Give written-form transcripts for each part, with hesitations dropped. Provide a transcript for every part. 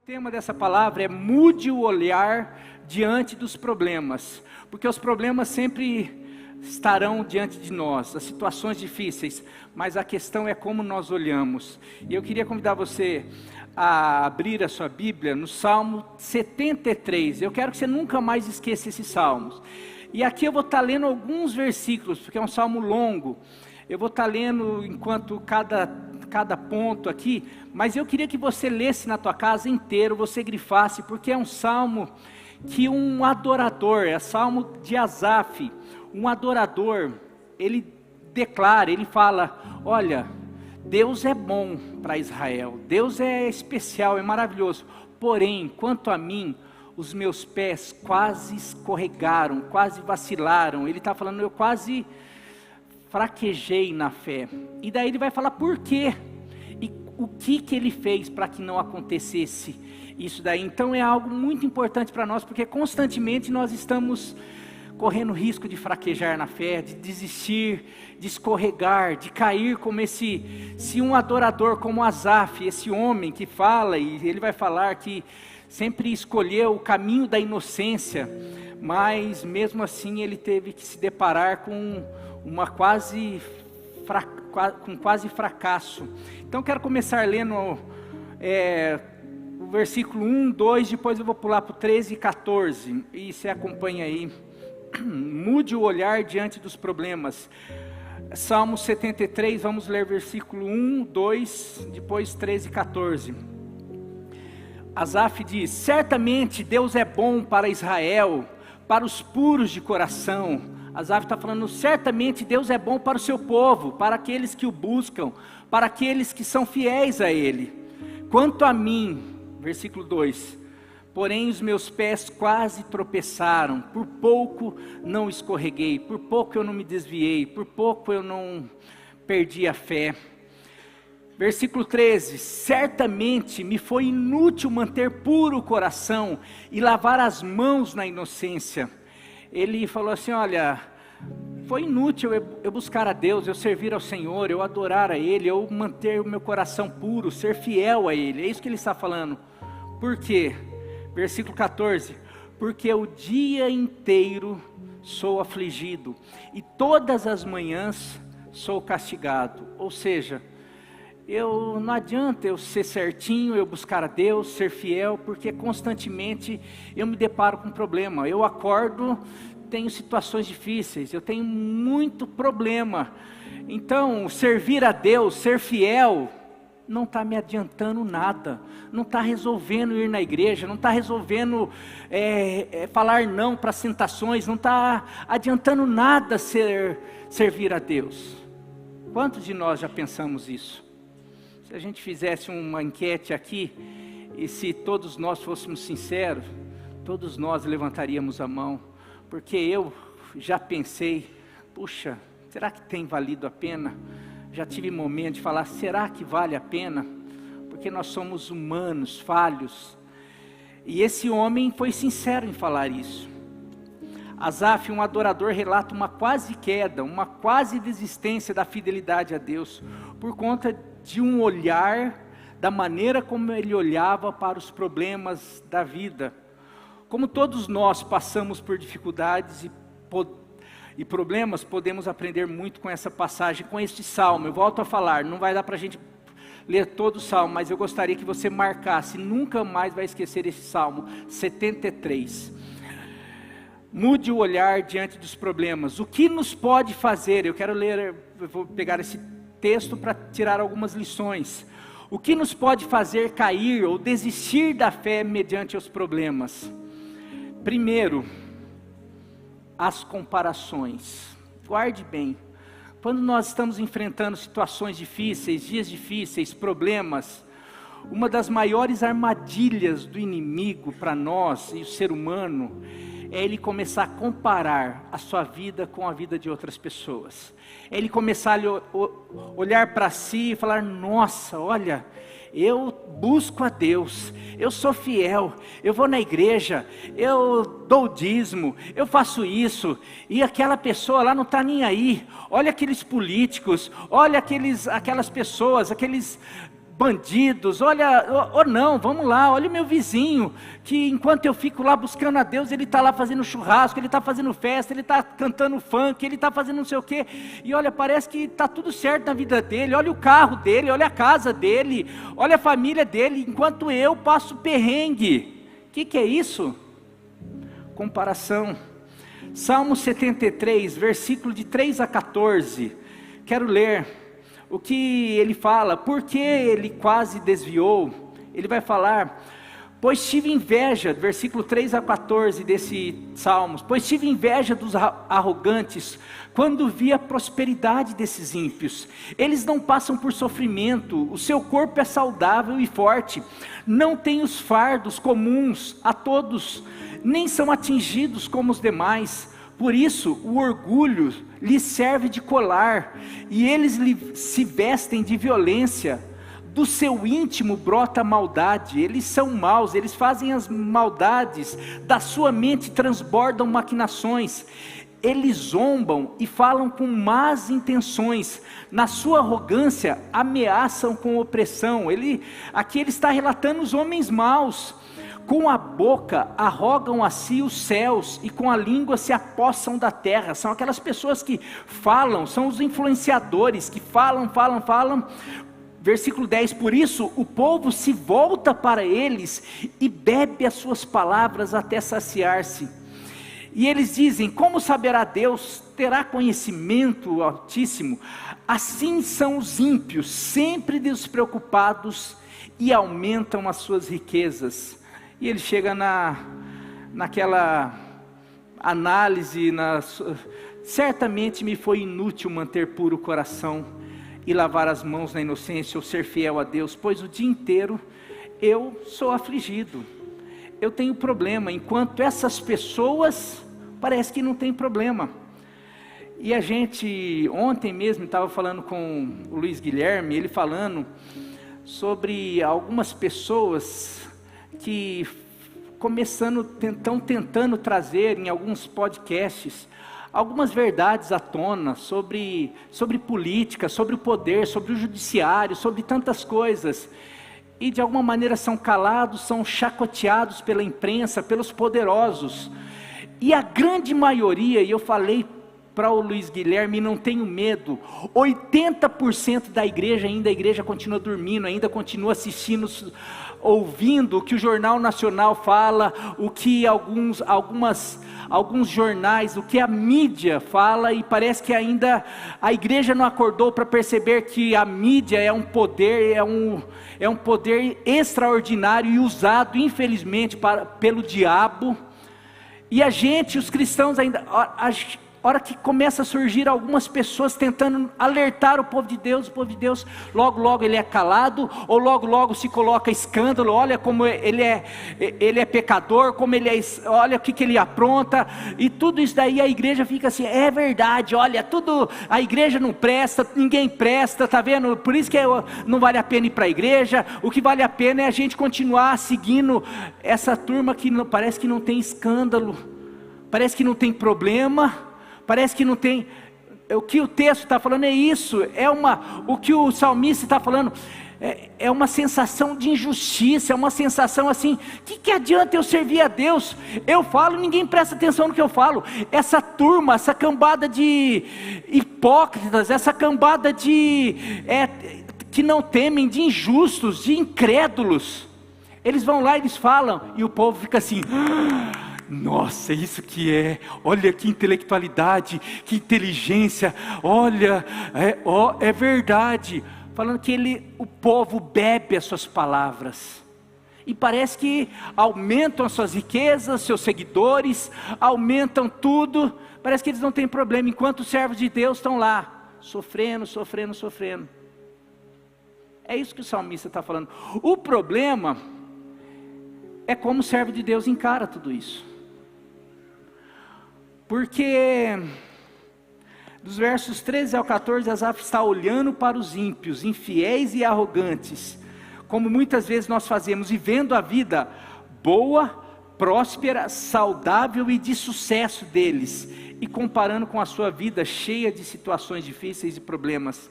O tema dessa palavra é mude o olhar diante dos problemas, porque os problemas sempre estarão diante de nós, as situações difíceis, mas a questão é como nós olhamos. E eu queria convidar você a abrir a sua Bíblia no Salmo 73, eu quero que você nunca mais esqueça esses salmos. E aqui eu vou estar lendo alguns versículos, porque é um salmo longo, eu vou estar lendo enquanto cada ponto aqui, mas eu queria que você lesse na tua casa inteiro, você grifasse, porque é um salmo que um adorador, é salmo de Asaf, um adorador, ele declara, ele fala, olha, Deus é bom para Israel, Deus é especial, é maravilhoso, porém, quanto a mim, os meus pés quase escorregaram, quase vacilaram, ele está falando, eu quase fraquejei na fé. E daí ele vai falar por quê? E o que ele fez para que não acontecesse isso daí. Então é algo muito importante para nós, porque constantemente nós estamos correndo risco de fraquejar na fé, de desistir, de escorregar, de cair como se um adorador como Asaf, esse homem que fala, e ele vai falar que sempre escolheu o caminho da inocência, mas mesmo assim ele teve que se deparar com quase fracasso. Então quero começar lendo o versículo 1, 2, depois eu vou pular para o 13 e 14, e você acompanha aí. Mude o olhar diante dos problemas. Salmo 73, vamos ler versículo 1, 2, depois 13 e 14. Asaf diz, certamente Deus é bom para Israel, para os puros de coração. Asaf está falando, certamente Deus é bom para o seu povo, para aqueles que o buscam, para aqueles que são fiéis a Ele. Quanto a mim, versículo 2, porém os meus pés quase tropeçaram, por pouco não escorreguei, por pouco eu não me desviei, por pouco eu não perdi a fé. Versículo 13, certamente me foi inútil manter puro o coração e lavar as mãos na inocência. Ele falou assim, olha, foi inútil eu buscar a Deus, eu servir ao Senhor, eu adorar a Ele, eu manter o meu coração puro, ser fiel a Ele, é isso que ele está falando. Por quê? Versículo 14, porque o dia inteiro sou afligido, e todas as manhãs sou castigado, ou seja, não adianta eu ser certinho, eu buscar a Deus, ser fiel, porque constantemente eu me deparo com problema. Eu acordo, tenho situações difíceis, eu tenho muito problema. Então, servir a Deus, ser fiel, não está me adiantando nada, não está resolvendo ir na igreja, não está resolvendo falar não para as tentações, não está adiantando nada servir a Deus. Quantos de nós já pensamos isso? Se a gente fizesse uma enquete aqui, e se todos nós fôssemos sinceros, todos nós levantaríamos a mão, porque eu já pensei, puxa, será que tem valido a pena? Já tive momento de falar, será que vale a pena? Porque nós somos humanos, falhos, e esse homem foi sincero em falar isso. Asaf, um adorador, relata uma quase queda, uma quase desistência da fidelidade a Deus, por conta de um olhar, da maneira como ele olhava para os problemas da vida. Como todos nós passamos por dificuldades e problemas, podemos aprender muito com essa passagem, com este salmo. Eu volto a falar, não vai dar para a gente ler todo o salmo, mas eu gostaria que você marcasse, nunca mais vai esquecer esse salmo, 73. Mude o olhar diante dos problemas. O que nos pode fazer? Eu vou pegar esse texto para tirar algumas lições. O que nos pode fazer cair ou desistir da fé mediante os problemas? Primeiro, as comparações. Guarde bem, quando nós estamos enfrentando situações difíceis, dias difíceis, problemas, uma das maiores armadilhas do inimigo para nós e o ser humano é ele começar a comparar a sua vida com a vida de outras pessoas. É ele começar a olhar para si e falar, nossa, olha, eu busco a Deus, eu sou fiel, eu vou na igreja, eu dou o dízimo, eu faço isso, e aquela pessoa lá não está nem aí. Olha aqueles políticos, olha aquelas pessoas, aqueles bandidos, olha, ou não, vamos lá, olha o meu vizinho, que enquanto eu fico lá buscando a Deus, ele está lá fazendo churrasco, ele está fazendo festa, ele está cantando funk, ele está fazendo não sei o quê, e olha, parece que está tudo certo na vida dele, olha o carro dele, olha a casa dele, olha a família dele, enquanto eu passo perrengue. O que é isso? Comparação. Salmo 73, versículo de 3 a 14, quero ler o que ele fala, porque ele quase desviou. Ele vai falar: pois tive inveja, versículo 3 a 14 desse Salmos, pois tive inveja dos arrogantes, quando vi a prosperidade desses ímpios. Eles não passam por sofrimento, o seu corpo é saudável e forte, não têm os fardos comuns a todos, nem são atingidos como os demais. Por isso o orgulho lhes serve de colar, e eles se vestem de violência. Do seu íntimo brota a maldade, eles são maus, eles fazem as maldades, da sua mente transbordam maquinações. Eles zombam e falam com más intenções, na sua arrogância ameaçam com opressão. Aqui ele está relatando os homens maus. Com a boca arrogam a si os céus, e com a língua se apossam da terra. São aquelas pessoas que falam, são os influenciadores, que falam. Versículo 10, por isso o povo se volta para eles, e bebe as suas palavras até saciar-se. E eles dizem: como saberá Deus? Terá conhecimento o Altíssimo? Assim são os ímpios, sempre despreocupados, e aumentam as suas riquezas. E ele chega naquela análise, certamente me foi inútil manter puro o coração, e lavar as mãos na inocência, ou ser fiel a Deus, pois o dia inteiro eu sou afligido, eu tenho problema, enquanto essas pessoas parece que não tem problema. E a gente, ontem mesmo, estava falando com o Luiz Guilherme, ele falando sobre algumas pessoas que estão tentando trazer em alguns podcasts algumas verdades à tona sobre política, sobre o poder, sobre o judiciário, sobre tantas coisas, e de alguma maneira são calados, são chacoteados pela imprensa, pelos poderosos, e a grande maioria, e eu falei para o Luiz Guilherme, não tenho medo, 80% da igreja ainda, a igreja continua dormindo, ainda continua assistindo, ouvindo o que o Jornal Nacional fala, o que alguns jornais, o que a mídia fala, e parece que ainda a igreja não acordou para perceber que a mídia é um poder, é um poder extraordinário e usado infelizmente pelo diabo. E a gente, os cristãos ainda, hora que começa a surgir algumas pessoas tentando alertar o povo de Deus, logo ele é calado, ou logo se coloca escândalo, olha como ele é pecador, como olha o que ele apronta, e tudo isso daí a igreja fica assim, é verdade, olha, a igreja não presta, ninguém presta, tá vendo, por isso que não vale a pena ir para a igreja, o que vale a pena é a gente continuar seguindo essa turma que parece que não tem escândalo, parece que não tem problema, parece que não tem. O que o texto está falando é isso, o que o salmista está falando, é uma sensação de injustiça, é uma sensação assim, que adianta eu servir a Deus? Eu falo, ninguém presta atenção no que eu falo. Essa turma, essa cambada de hipócritas, essa cambada que não temem, de injustos, de incrédulos, eles vão lá e eles falam, e o povo fica assim, nossa, isso que olha que intelectualidade, que inteligência, olha, é verdade, falando que o povo bebe as suas palavras, e parece que aumentam as suas riquezas, seus seguidores, aumentam tudo, parece que eles não têm problema, enquanto os servos de Deus estão lá, sofrendo. É isso que o salmista está falando. O problema é como o servo de Deus encara tudo isso. Porque dos versos 13 ao 14, Asaf está olhando para os ímpios, infiéis e arrogantes, como muitas vezes nós fazemos, e vendo a vida boa, próspera, saudável e de sucesso deles, e comparando com a sua vida cheia de situações difíceis e problemas.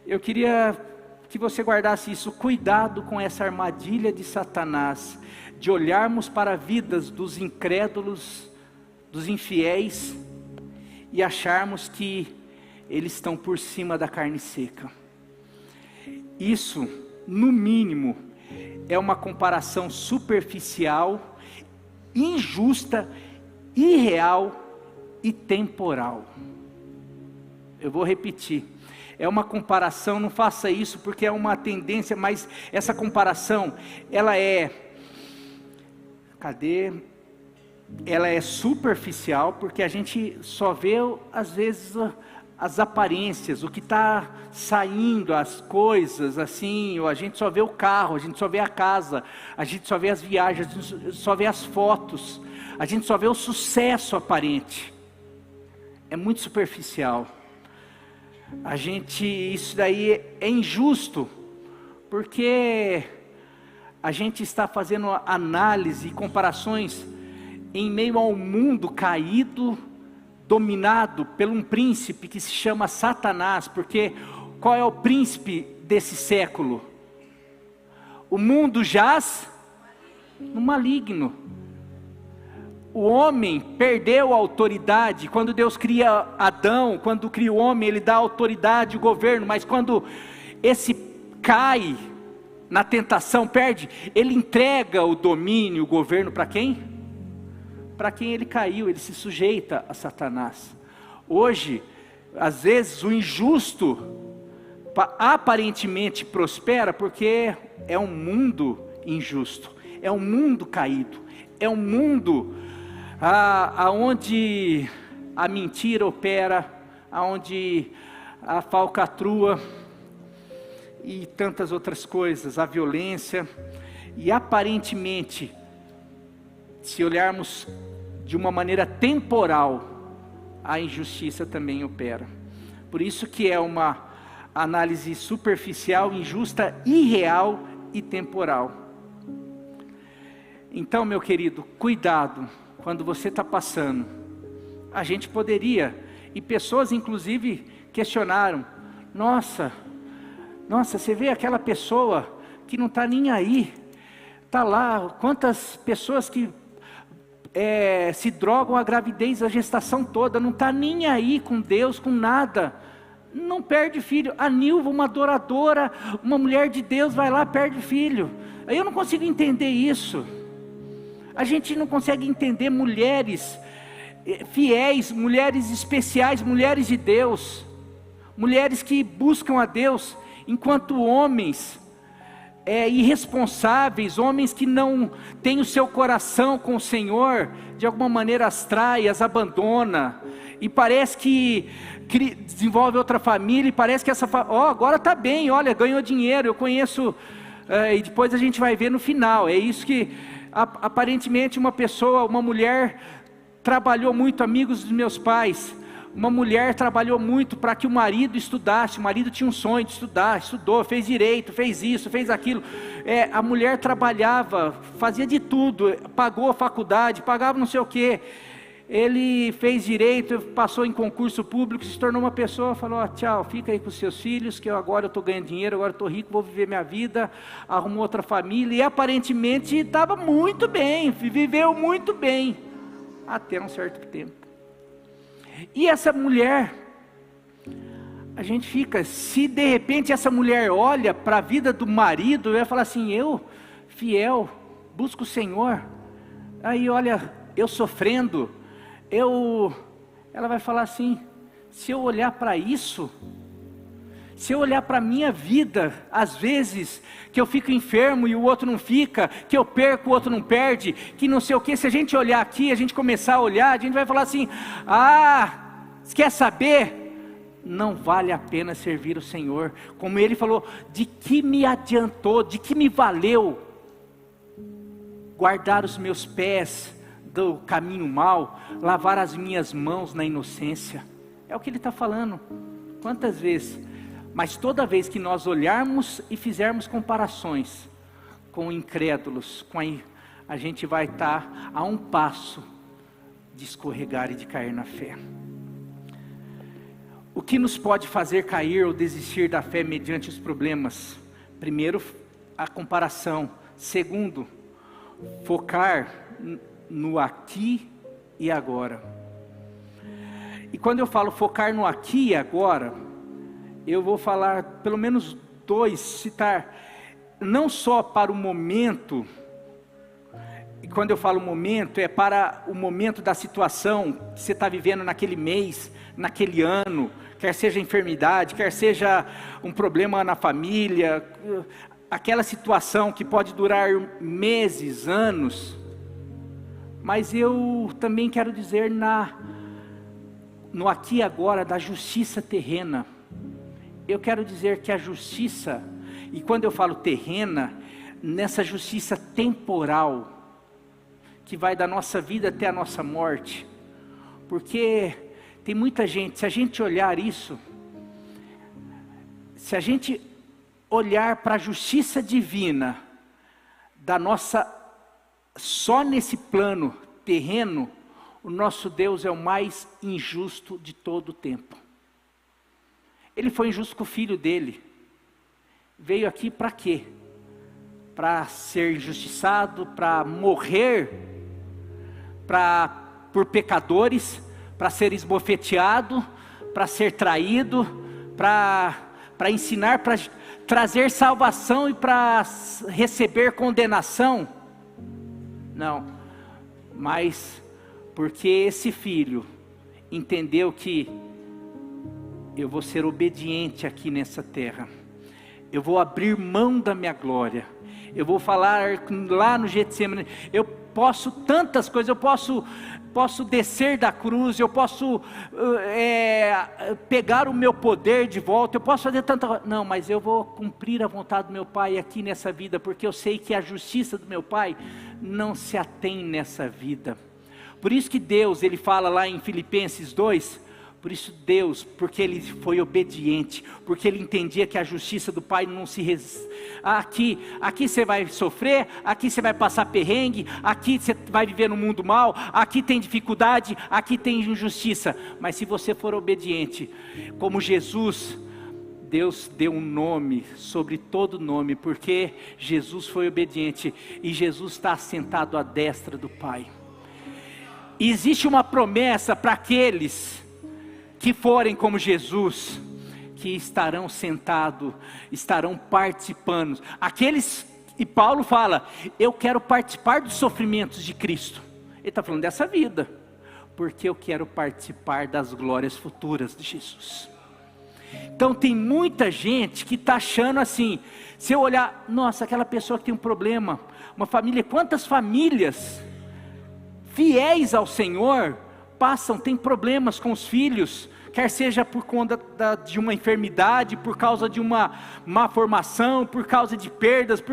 Eu queria que você guardasse isso. Cuidado com essa armadilha de Satanás, de olharmos para vidas dos incrédulos, dos infiéis, e acharmos que eles estão por cima da carne seca. Isso, no mínimo, é uma comparação superficial, injusta, irreal e temporal. Eu vou repetir. É uma comparação, não faça isso porque é uma tendência, mas essa comparação, ela é... Ela é superficial, porque a gente só vê, às vezes, as aparências, o que está saindo, as coisas, assim, ou a gente só vê o carro, a gente só vê a casa, a gente só vê as viagens, a gente só vê as fotos, a gente só vê o sucesso aparente. É muito superficial. Isso daí é injusto, porque a gente está fazendo análise e comparações em meio a um mundo caído, dominado por um príncipe que se chama Satanás. Porque qual é o príncipe desse século? O mundo jaz no maligno. O homem perdeu a autoridade. Quando Deus cria Adão, quando cria o homem, Ele dá autoridade, o governo. Mas quando esse cai na tentação, perde, Ele entrega o domínio, o governo para quem? Para quem ele caiu, ele se sujeita a Satanás. Hoje, às vezes o injusto aparentemente prospera porque é um mundo injusto, é um mundo caído, é um mundo aonde a mentira opera, aonde a falcatrua e tantas outras coisas, a violência. E aparentemente, se olharmos de uma maneira temporal, a injustiça também opera. Por isso que é uma análise superficial, injusta, irreal e temporal. Então, meu querido, cuidado quando você está passando. A gente poderia, e pessoas inclusive questionaram, nossa, você vê aquela pessoa que não está nem aí, está lá, quantas pessoas que se drogam a gravidez, a gestação toda, não está nem aí com Deus, com nada, não perde filho. A Nilva, uma adoradora, uma mulher de Deus, vai lá, perde filho. Eu não consigo entender isso. A gente não consegue entender mulheres fiéis, mulheres especiais, mulheres de Deus, mulheres que buscam a Deus, enquanto homens irresponsáveis, homens que não têm o seu coração com o Senhor, de alguma maneira as trai, as abandona, e parece que desenvolve outra família, e parece que essa agora está bem, olha, ganhou dinheiro, eu conheço, e depois a gente vai ver no final. É isso que aparentemente uma mulher trabalhou muito, amigos dos meus pais, uma mulher trabalhou muito para que o marido estudasse. O marido tinha um sonho de estudar, estudou, fez direito, fez isso, fez aquilo. A mulher trabalhava, fazia de tudo, pagou a faculdade, pagava não sei o quê. Ele fez direito, passou em concurso público, se tornou uma pessoa, falou, tchau, fica aí com os seus filhos, que agora eu estou ganhando dinheiro, agora eu estou rico, vou viver minha vida. Arrumou outra família e aparentemente estava muito bem, viveu muito bem, até um certo tempo. E essa mulher, a gente fica, se de repente essa mulher olha para a vida do marido, vai falar assim, eu, fiel, busco o Senhor, aí olha, eu sofrendo, ela vai falar assim, se eu olhar para isso, se eu olhar para a minha vida, às vezes, que eu fico enfermo e o outro não fica, que eu perco, o outro não perde, que não sei o que, se a gente olhar aqui, a gente começar a olhar, a gente vai falar assim, você quer saber? Não vale a pena servir o Senhor. Como ele falou, de que me adiantou, de que me valeu guardar os meus pés do caminho mau, lavar as minhas mãos na inocência? É o que ele está falando. Quantas vezes? Mas toda vez que nós olharmos e fizermos comparações com incrédulos, a gente vai estar a um passo de escorregar e de cair na fé. O que nos pode fazer cair ou desistir da fé mediante os problemas? Primeiro, a comparação. Segundo, focar no aqui e agora. E quando eu falo focar no aqui e agora, eu vou falar pelo menos dois, citar, não só para o momento, e quando eu falo momento, é para o momento da situação que você está vivendo naquele mês, naquele ano, quer seja enfermidade, quer seja um problema na família, aquela situação que pode durar meses, anos. Mas eu também quero dizer no aqui e agora da justiça terrena. Eu quero dizer que a justiça, e quando eu falo terrena, nessa justiça temporal, que vai da nossa vida até a nossa morte, porque tem muita gente, se a gente olhar isso, se a gente olhar para a justiça divina, da nossa, só nesse plano terreno, o nosso Deus é o mais injusto de todo o tempo. Ele foi injusto com o filho dele, veio aqui para quê? Para ser injustiçado, para morrer, por pecadores, para ser esbofeteado, para ser traído, para ensinar, para trazer salvação e para receber condenação? Não, mas porque esse filho entendeu que eu vou ser obediente aqui nessa terra, eu vou abrir mão da minha glória, eu vou falar lá no Getsemane, eu posso tantas coisas, eu posso descer da cruz, eu posso pegar o meu poder de volta, eu posso fazer tanta coisa, não, mas eu vou cumprir a vontade do meu Pai aqui nessa vida, porque eu sei que a justiça do meu Pai não se atém nessa vida. Por isso que Deus, Ele fala lá em Filipenses 2, por isso Deus, porque Ele foi obediente, porque Ele entendia que a justiça do Pai não se... Aqui você vai sofrer, aqui você vai passar perrengue, aqui você vai viver no mundo mal, aqui tem dificuldade, aqui tem injustiça. Mas se você for obediente, como Jesus, Deus deu um nome sobre todo nome, porque Jesus foi obediente, e Jesus está assentado à destra do Pai. E existe uma promessa para aqueles que forem como Jesus, que estarão sentados, estarão participando. Aqueles, e Paulo fala, eu quero participar dos sofrimentos de Cristo. Ele está falando dessa vida, porque eu quero participar das glórias futuras de Jesus. Então tem muita gente que está achando assim, se eu olhar, nossa, aquela pessoa que tem um problema, uma família, quantas famílias fiéis ao Senhor tem problemas com os filhos, quer seja por conta de uma enfermidade, por causa de uma má formação, por causa de perdas,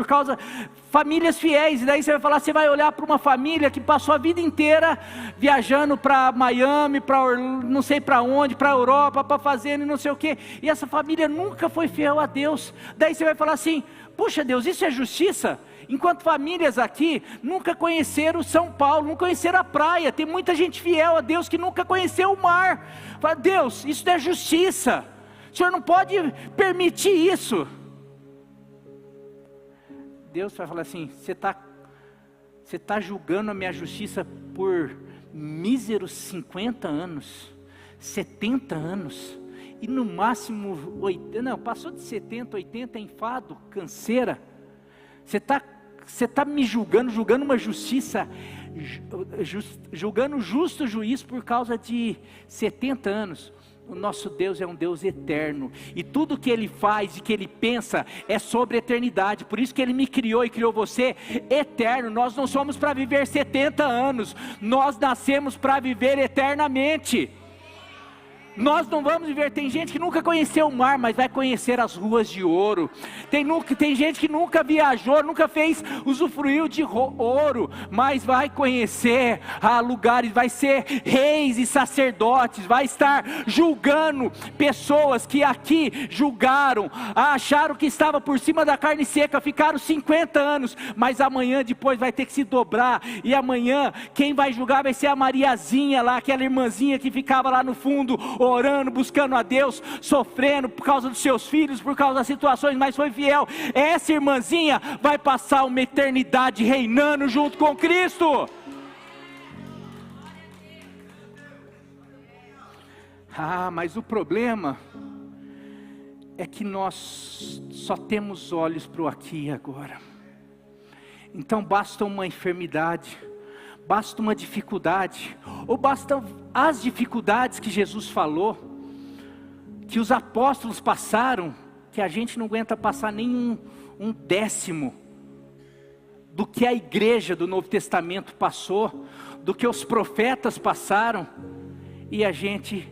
famílias fiéis. E daí você vai falar, você vai olhar para uma família que passou a vida inteira viajando para Miami, para não sei para onde, para a Europa, para fazenda e não sei o que, e essa família nunca foi fiel a Deus. Daí você vai falar assim, puxa Deus, isso é justiça? Enquanto famílias aqui nunca conheceram São Paulo, nunca conheceram a praia, tem muita gente fiel a Deus que nunca conheceu o mar. Fala, Deus, isso não é justiça, o Senhor não pode permitir isso. Deus vai falar assim, você está julgando a minha justiça por míseros 50 anos, 70 anos, e no máximo 80, não, passou de 70, 80 é enfado, canseira. Você está me julgando uma justiça, julgando justo juiz por causa de 70 anos. O nosso Deus é um Deus eterno, e tudo que Ele faz e que Ele pensa é sobre a eternidade. Por isso que Ele me criou e criou você eterno. Nós não somos para viver 70 anos, nós nascemos para viver eternamente. Nós não vamos viver, tem gente que nunca conheceu o mar, mas vai conhecer as ruas de ouro. Tem gente que nunca viajou, nunca usufruiu de ouro, mas vai conhecer lugares, vai ser reis e sacerdotes, vai estar julgando pessoas que aqui julgaram, acharam que estava por cima da carne seca, ficaram 50 anos, mas amanhã depois vai ter que se dobrar, e amanhã quem vai julgar vai ser a Mariazinha lá, aquela irmãzinha que ficava lá no fundo, orando, buscando a Deus, sofrendo por causa dos seus filhos, por causa das situações, mas foi fiel. Essa irmãzinha vai passar uma eternidade reinando junto com Cristo. Mas o problema é que nós só temos olhos para o aqui e agora. Então basta uma enfermidade, basta uma dificuldade, ou bastam as dificuldades que Jesus falou, que os apóstolos passaram, que a gente não aguenta passar nem um décimo do que a igreja do Novo Testamento passou, do que os profetas passaram, e a gente,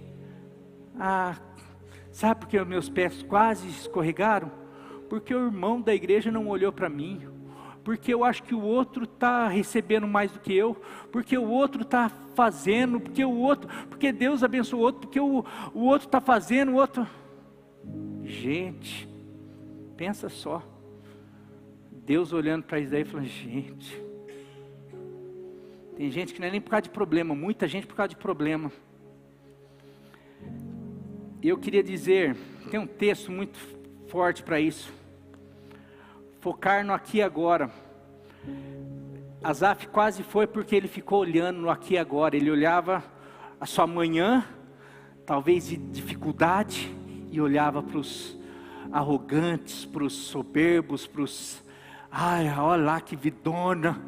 sabe por que os meus pés quase escorregaram? Porque o irmão da igreja não olhou para mim, porque eu acho que o outro está recebendo mais do que eu, porque o outro está fazendo, porque Deus abençoou o outro, porque o outro está fazendo, o outro... Gente, pensa só, Deus olhando para Isaías e falando, gente, tem gente que não é nem por causa de problema, muita gente por causa de problema. Eu queria dizer, tem um texto muito forte para isso, focar no aqui e agora. Asaf quase foi porque ele ficou olhando no aqui e agora, ele olhava a sua manhã, talvez de dificuldade, e olhava para os arrogantes, para os soberbos, para os, olha lá que vidona,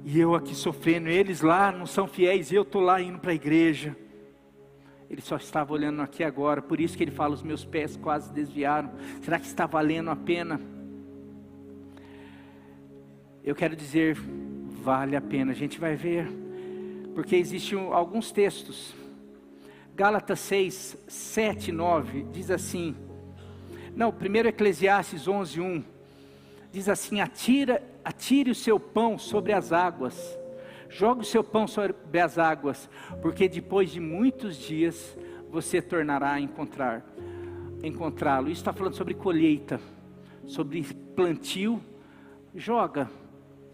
e eu aqui sofrendo, eles lá não são fiéis, e eu estou lá indo para a igreja. Ele só estava olhando aqui agora, por isso que ele fala, os meus pés quase desviaram. Será que está valendo a pena? Eu quero dizer, vale a pena, a gente vai ver, porque existem alguns textos. Gálatas 6, 7, 9, diz assim, primeiro Eclesiastes 11, 1, diz assim, atire o seu pão sobre as águas, jogue o seu pão sobre as águas, porque depois de muitos dias, você tornará a encontrá-lo. Isso está falando sobre colheita, sobre plantio. Joga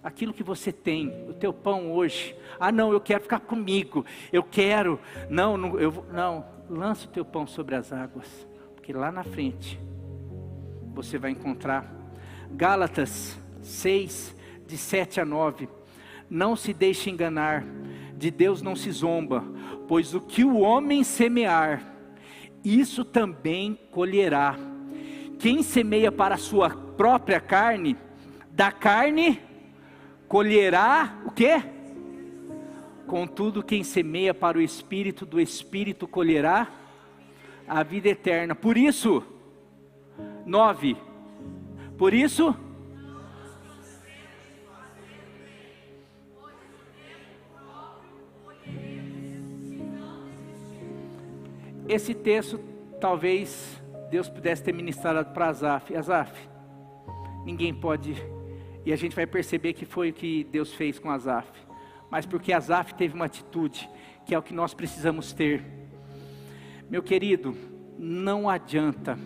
aquilo que você tem, o teu pão hoje. Não, eu quero ficar comigo, eu quero, não, lança o teu pão sobre as águas, porque lá na frente, você vai encontrar. Gálatas 6, de 7 a 9, não se deixe enganar, de Deus não se zomba, pois o que o homem semear, isso também colherá. Quem semeia para a sua própria carne, da carne colherá o quê? Contudo, quem semeia para o Espírito, do Espírito colherá a vida eterna. Por isso, 9, por isso, esse texto, talvez Deus pudesse ter ministrado para Asaf. Asaf, ninguém pode, e a gente vai perceber que foi o que Deus fez com Asaf, mas porque Asaf teve uma atitude, que é o que nós precisamos ter. Meu querido, não adianta,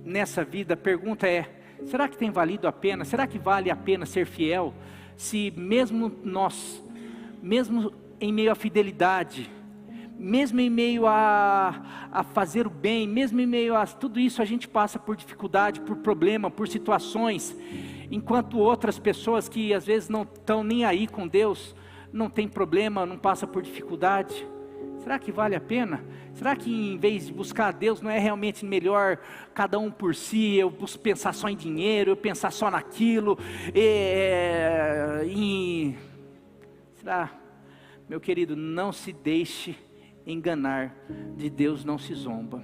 nessa vida, a pergunta é, será que tem valido a pena? Será que vale a pena ser fiel? Se mesmo nós, mesmo em meio à fidelidade, mesmo em meio a fazer o bem, mesmo em meio a tudo isso, a gente passa por dificuldade, por problema, por situações, enquanto outras pessoas que às vezes não estão nem aí com Deus, não tem problema, não passa por dificuldade. Será que vale a pena? Será que em vez de buscar a Deus, não é realmente melhor cada um por si, eu pensar só em dinheiro, eu pensar só naquilo, será? Meu querido, não se deixe enganar, de Deus não se zomba.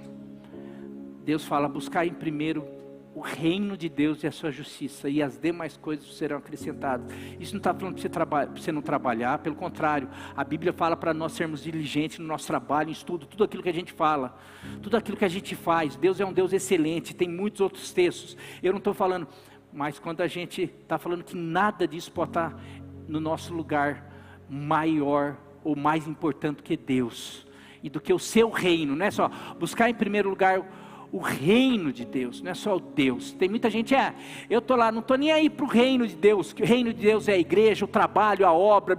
Deus fala, buscar em primeiro o reino de Deus e a sua justiça, e as demais coisas serão acrescentadas. Isso não está falando para você não trabalhar, pelo contrário, a Bíblia fala para nós sermos diligentes no nosso trabalho, em estudo, tudo aquilo que a gente fala, tudo aquilo que a gente faz. Deus é um Deus excelente, tem muitos outros textos, eu não estou falando, mas quando a gente está falando que nada disso pode estar no nosso lugar maior ou mais importante que Deus, e do que o seu reino, não é só buscar em primeiro lugar o reino de Deus, não é só o Deus. Tem muita gente, eu estou lá, não estou nem aí para o reino de Deus, que o reino de Deus é a igreja, o trabalho, a obra,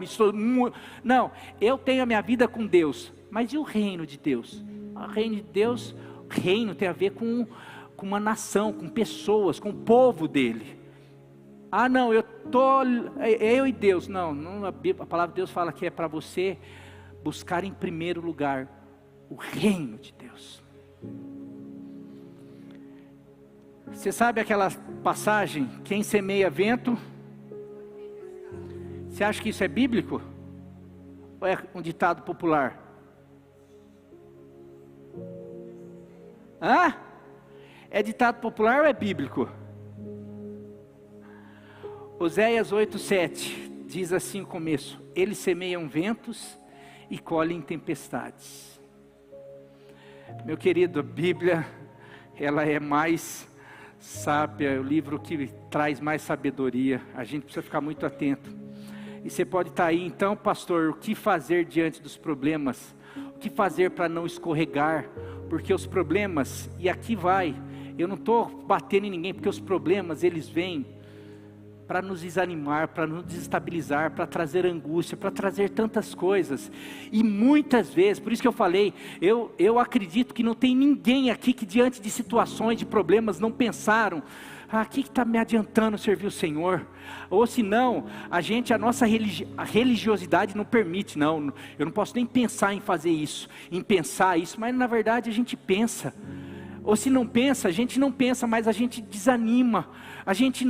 não, eu tenho a minha vida com Deus, mas e o reino de Deus? O reino de Deus, reino tem a ver com uma nação, com pessoas, com o povo dele. Ah não, eu e Deus. Não, a palavra de Deus fala que é para você buscar em primeiro lugar o reino de Deus. Você sabe aquela passagem, quem semeia vento? Você acha que isso é bíblico? Ou é um ditado popular? Hã? É ditado popular ou é bíblico? Oséias 8:7 diz assim no começo: eles semeiam ventos e colhem tempestades. Meu querido, a Bíblia, ela é mais sábia, é o livro que traz mais sabedoria. A gente precisa ficar muito atento. E você pode estar aí, então, pastor, o que fazer diante dos problemas? O que fazer para não escorregar? Porque os problemas, e aqui vai, eu não estou batendo em ninguém, porque os problemas, eles vêm para nos desanimar, para nos desestabilizar, para trazer angústia, para trazer tantas coisas. E muitas vezes, por isso que eu falei, eu acredito que não tem ninguém aqui que diante de situações, de problemas, não pensaram: o que está me adiantando servir o Senhor? Ou se não, a nossa religiosidade não permite, não, eu não posso nem pensar em fazer isso, em pensar isso, mas na verdade a gente pensa. Ou se não pensa, a gente não pensa, mas a gente desanima, a gente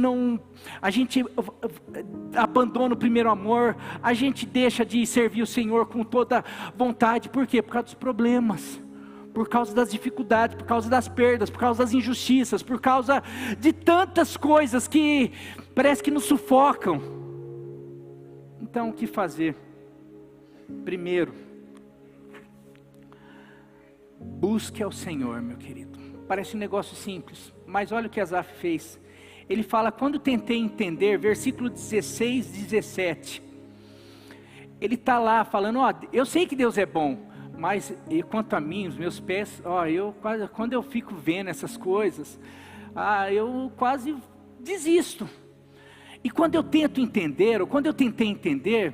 abandona o primeiro amor, a gente deixa de servir o Senhor com toda vontade. Por quê? Por causa dos problemas, por causa das dificuldades, por causa das perdas, por causa das injustiças, por causa de tantas coisas que parece que nos sufocam. Então o que fazer? Primeiro, busque ao Senhor, meu querido. Parece um negócio simples, mas olha o que Asaf fez. Ele fala: quando tentei entender, versículo 16, 17. Ele está lá falando: eu sei que Deus é bom, mas quanto a mim, os meus pés, quando eu fico vendo essas coisas, eu quase desisto. E quando eu tento entender, ou quando eu tentei entender,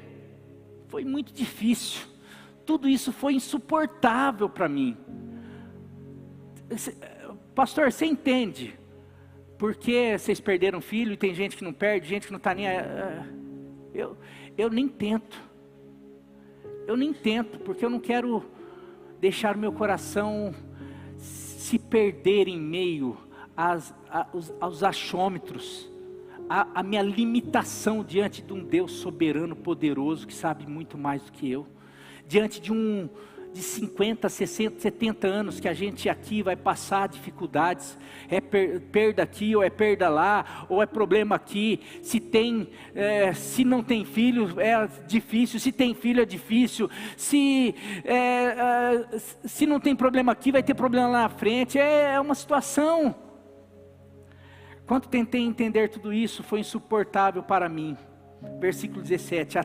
foi muito difícil. Tudo isso foi insuportável para mim. Pastor, você entende porque vocês perderam filho e tem gente que não perde, gente que não está nem... Eu nem tento. Eu nem tento, porque eu não quero deixar o meu coração se perder em meio aos achômetros, a minha limitação diante de um Deus soberano, poderoso, que sabe muito mais do que eu, diante de 50, 60, 70 anos que a gente aqui vai passar dificuldades, é perda aqui, ou é perda lá, ou é problema aqui, se não tem filho é difícil, se tem filho é difícil, se não tem problema aqui, vai ter problema lá na frente, é uma situação. Quando tentei entender tudo isso, foi insuportável para mim. Versículo 17,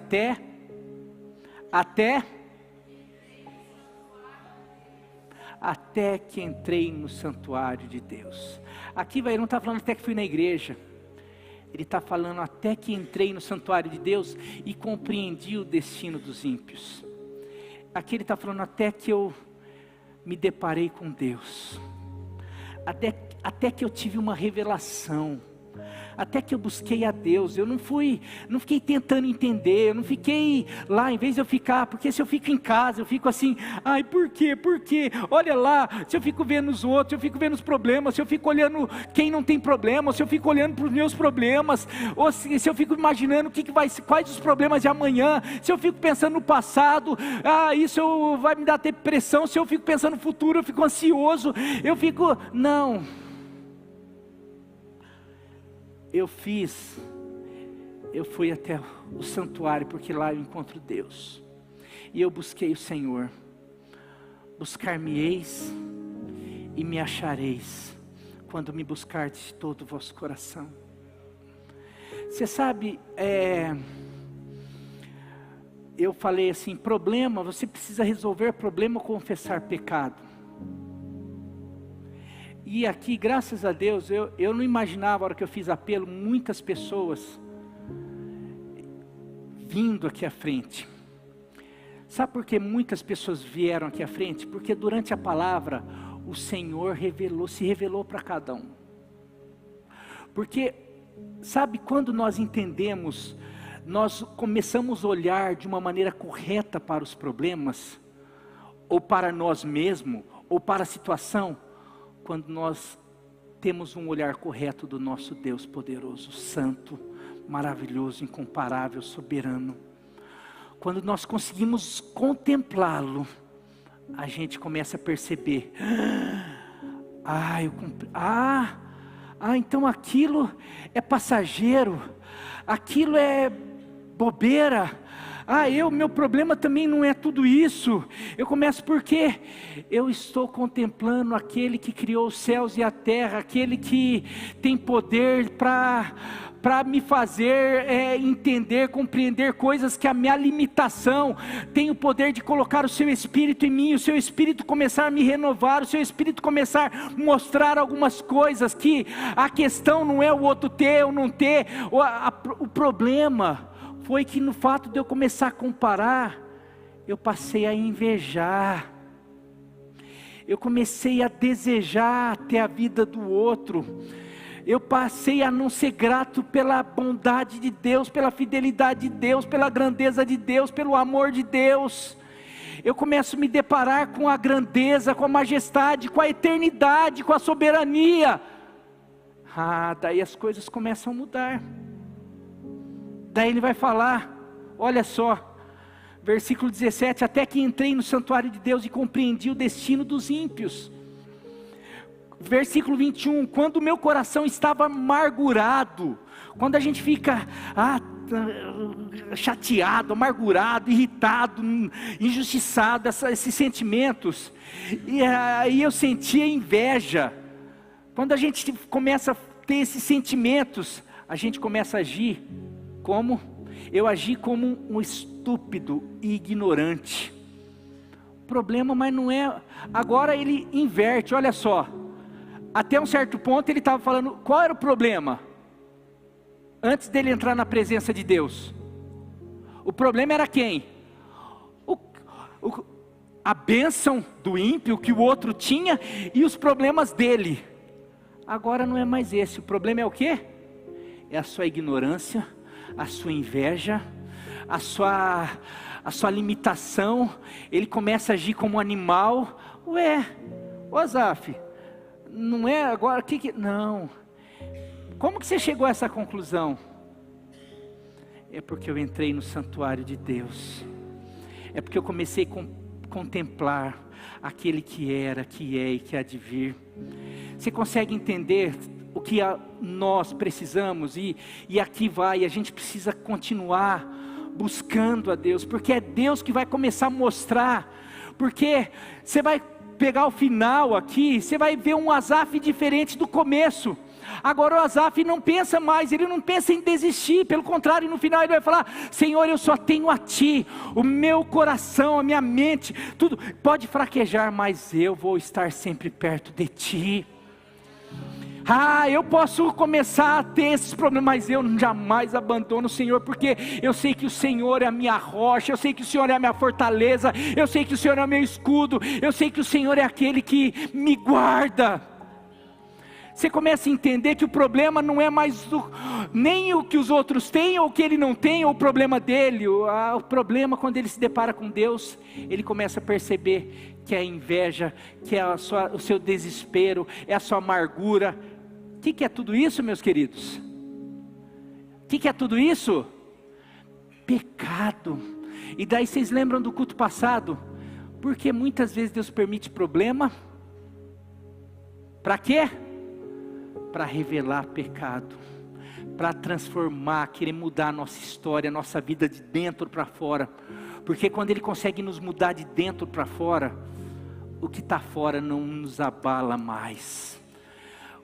até que entrei no santuário de Deus. Aqui ele não está falando até que fui na igreja, ele está falando até que entrei no santuário de Deus e compreendi o destino dos ímpios. Aqui ele está falando até que eu me deparei com Deus, até que eu tive uma revelação, até que eu busquei a Deus. Eu não fiquei tentando entender, eu não fiquei lá, em vez de eu ficar, porque se eu fico em casa, eu fico assim, por quê, olha lá, se eu fico vendo os outros, se eu fico vendo os problemas, se eu fico olhando quem não tem problema, se eu fico olhando para os meus problemas, ou se eu fico imaginando quais os problemas de amanhã, se eu fico pensando no passado, isso vai me dar depressão, se eu fico pensando no futuro, eu fico ansioso, não. Eu fui até o santuário, porque lá eu encontro Deus, e eu busquei o Senhor. Buscar-me-eis e me achareis, quando me buscardes de todo o vosso coração. Você sabe, eu falei assim, problema, você precisa resolver problema ou confessar pecado. E aqui, graças a Deus, eu não imaginava, a hora que eu fiz apelo, muitas pessoas vindo aqui à frente. Sabe por que muitas pessoas vieram aqui à frente? Porque durante a palavra, o Senhor se revelou para cada um. Porque, sabe, quando nós entendemos, nós começamos a olhar de uma maneira correta para os problemas, ou para nós mesmos, ou para a situação, quando nós temos um olhar correto do nosso Deus poderoso, santo, maravilhoso, incomparável, soberano. Quando nós conseguimos contemplá-lo, a gente começa a perceber, então aquilo é passageiro, aquilo é bobeira, meu problema também não é tudo isso. Eu começo porque eu estou contemplando aquele que criou os céus e a terra, aquele que tem poder para me fazer entender, compreender coisas que a minha limitação tem o poder de colocar o seu Espírito em mim, o seu Espírito começar a me renovar, o seu Espírito começar a mostrar algumas coisas, que a questão não é o outro ter ou não ter, o problema foi que no fato de eu começar a comparar, eu passei a invejar, eu comecei a desejar ter a vida do outro, eu passei a não ser grato pela bondade de Deus, pela fidelidade de Deus, pela grandeza de Deus, pelo amor de Deus. Eu começo a me deparar com a grandeza, com a majestade, com a eternidade, com a soberania. Daí as coisas começam a mudar. Daí ele vai falar, olha só, versículo 17, até que entrei no santuário de Deus e compreendi o destino dos ímpios. Versículo 21, quando o meu coração estava amargurado, quando a gente fica chateado, amargurado, irritado, injustiçado, esses sentimentos, e aí eu sentia inveja. Quando a gente começa a ter esses sentimentos, a gente começa a agir como? Eu agi como um estúpido e ignorante. O problema, mas não é. Agora ele inverte, olha só. Até um certo ponto ele estava falando, qual era o problema? Antes dele entrar na presença de Deus. O problema era quem? A bênção do ímpio que o outro tinha e os problemas dele. Agora não é mais esse. O problema é o quê? É a sua ignorância, a sua inveja, a sua limitação. Ele começa a agir como um animal. Azaf, não é agora, não. Como que você chegou a essa conclusão? É porque eu entrei no santuário de Deus. É porque eu comecei a contemplar aquele que era, que é e que há de vir. Você consegue entender o que nós precisamos? E aqui vai, a gente precisa continuar buscando a Deus, porque é Deus que vai começar a mostrar. Porque você vai pegar o final aqui, você vai ver um Asaf diferente do começo. Agora o Asaf não pensa mais, ele não pensa em desistir, pelo contrário, no final ele vai falar, Senhor, eu só tenho a Ti, o meu coração, a minha mente, tudo pode fraquejar, mas eu vou estar sempre perto de Ti. Eu posso começar a ter esses problemas, mas eu jamais abandono o Senhor, porque eu sei que o Senhor é a minha rocha, eu sei que o Senhor é a minha fortaleza, eu sei que o Senhor é o meu escudo, eu sei que o Senhor é aquele que me guarda. Você começa a entender que o problema não é mais nem o que os outros têm, ou o que ele não tem, ou o problema dele. O problema, quando ele se depara com Deus, ele começa a perceber que é a inveja, que é o seu desespero, é a sua amargura. O que é tudo isso, meus queridos? O que é tudo isso? Pecado. E daí vocês lembram do culto passado? Porque muitas vezes Deus permite problema. Para quê? Para revelar pecado, para transformar, querer mudar a nossa história, a nossa vida de dentro para fora. Porque quando Ele consegue nos mudar de dentro para fora, o que está fora não nos abala mais.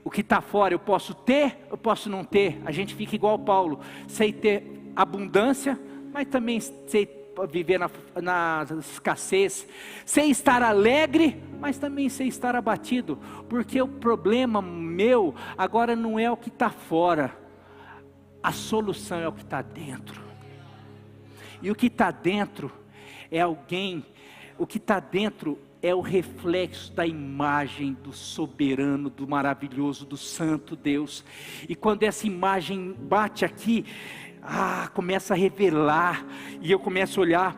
O que está fora eu posso ter, eu posso não ter. A gente fica igual Paulo, sei ter abundância, mas também sei viver na escassez, sei estar alegre, mas também sei estar abatido, porque o problema meu agora não é o que está fora, a solução é o que está dentro. E o que está dentro é alguém, o que está dentro é o reflexo da imagem do soberano, do maravilhoso, do santo Deus. E quando essa imagem bate aqui, começa a revelar, e eu começo a olhar,